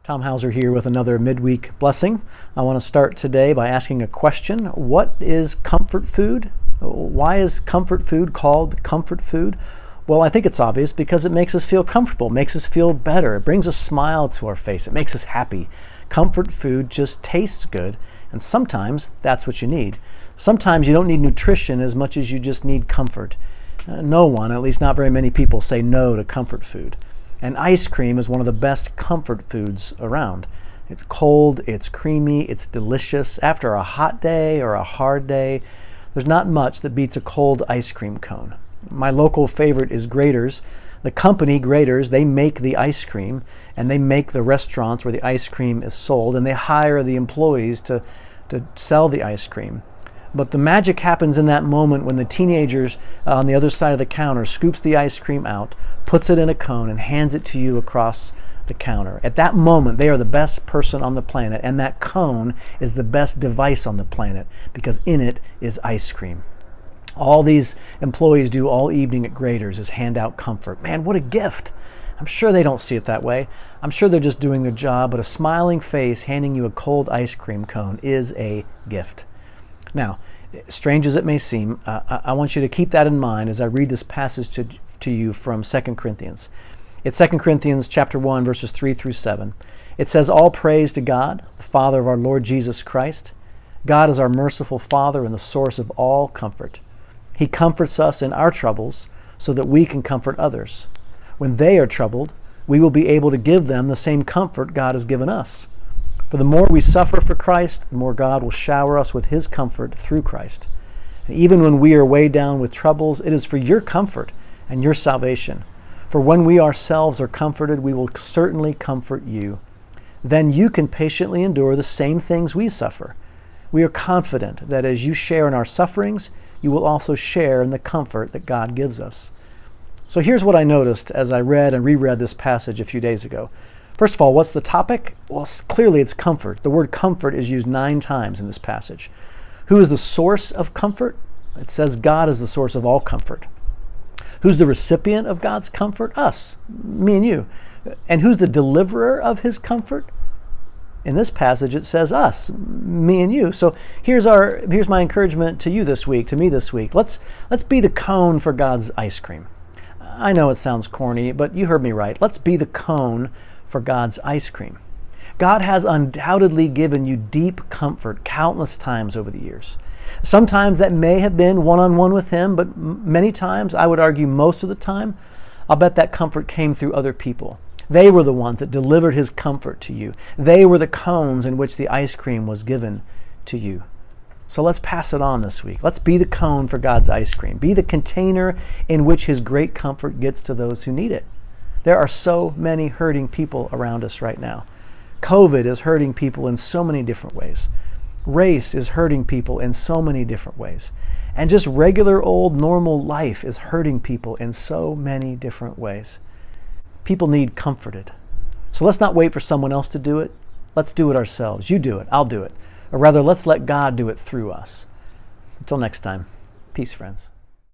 Tom Hauser here with another midweek blessing. I want to start today by asking a question. What is comfort food? Why is comfort food called comfort food? Well, I think it's obvious because it makes us feel comfortable, makes us feel better. It brings a smile to our face. It makes us happy. Comfort food just tastes good, and sometimes that's what you need. Sometimes you don't need nutrition as much as you just need comfort. No one, at least not very many people, say no to comfort food. And ice cream is one of the best comfort foods around. It's cold, it's creamy, it's delicious. After a hot day or a hard day, there's not much that beats a cold ice cream cone. My local favorite is Graeter's. The company, Graeter's, they make the ice cream, and they make the restaurants where the ice cream is sold, and they hire the employees to sell the ice cream. But the magic happens in that moment when the teenagers on the other side of the counter scoops the ice cream out, puts it in a cone, and hands it to you across the counter. At that moment, they are the best person on the planet, and that cone is the best device on the planet because in it is ice cream. All these employees do all evening at Graeter's is hand out comfort. Man, what a gift. I'm sure they don't see it that way. I'm sure they're just doing their job, but a smiling face handing you a cold ice cream cone is a gift. Now, strange as it may seem, I want you to keep that in mind as I read this passage to you from 2 Corinthians. It's 2 Corinthians chapter 1, verses 3 through 7. It says, "All praise to God, the Father of our Lord Jesus Christ. God is our merciful Father and the source of all comfort. He comforts us in our troubles so that we can comfort others. When they are troubled, we will be able to give them the same comfort God has given us. For the more we suffer for Christ, the more God will shower us with His comfort through Christ. And even when we are weighed down with troubles, it is for your comfort and your salvation. For when we ourselves are comforted, we will certainly comfort you. Then you can patiently endure the same things we suffer. We are confident that as you share in our sufferings, you will also share in the comfort that God gives us." So here's what I noticed as I read and reread this passage a few days ago. First of all, what's the topic? Well, clearly it's comfort. The word comfort is used 9 times in this passage. Who is the source of comfort? It says God is the source of all comfort. Who's the recipient of God's comfort? Us, me and you. And who's the deliverer of His comfort? In this passage, it says us, me and you. So here's my encouragement to you this week, to me this week. Let's be the cone for God's ice cream. I know it sounds corny, but you heard me right. Let's be the cone for God's ice cream. God has undoubtedly given you deep comfort countless times over the years. Sometimes that may have been one-on-one with Him, but many times, I would argue most of the time, I'll bet that comfort came through other people. They were the ones that delivered His comfort to you. They were the cones in which the ice cream was given to you. So let's pass it on this week. Let's be the cone for God's ice cream. Be the container in which His great comfort gets to those who need it. There are so many hurting people around us right now. COVID is hurting people in so many different ways. Race is hurting people in so many different ways. And just regular old normal life is hurting people in so many different ways. People need comforted. So let's not wait for someone else to do it. Let's do it ourselves. You do it, I'll do it. Or rather, let's let God do it through us. Until next time, peace, friends.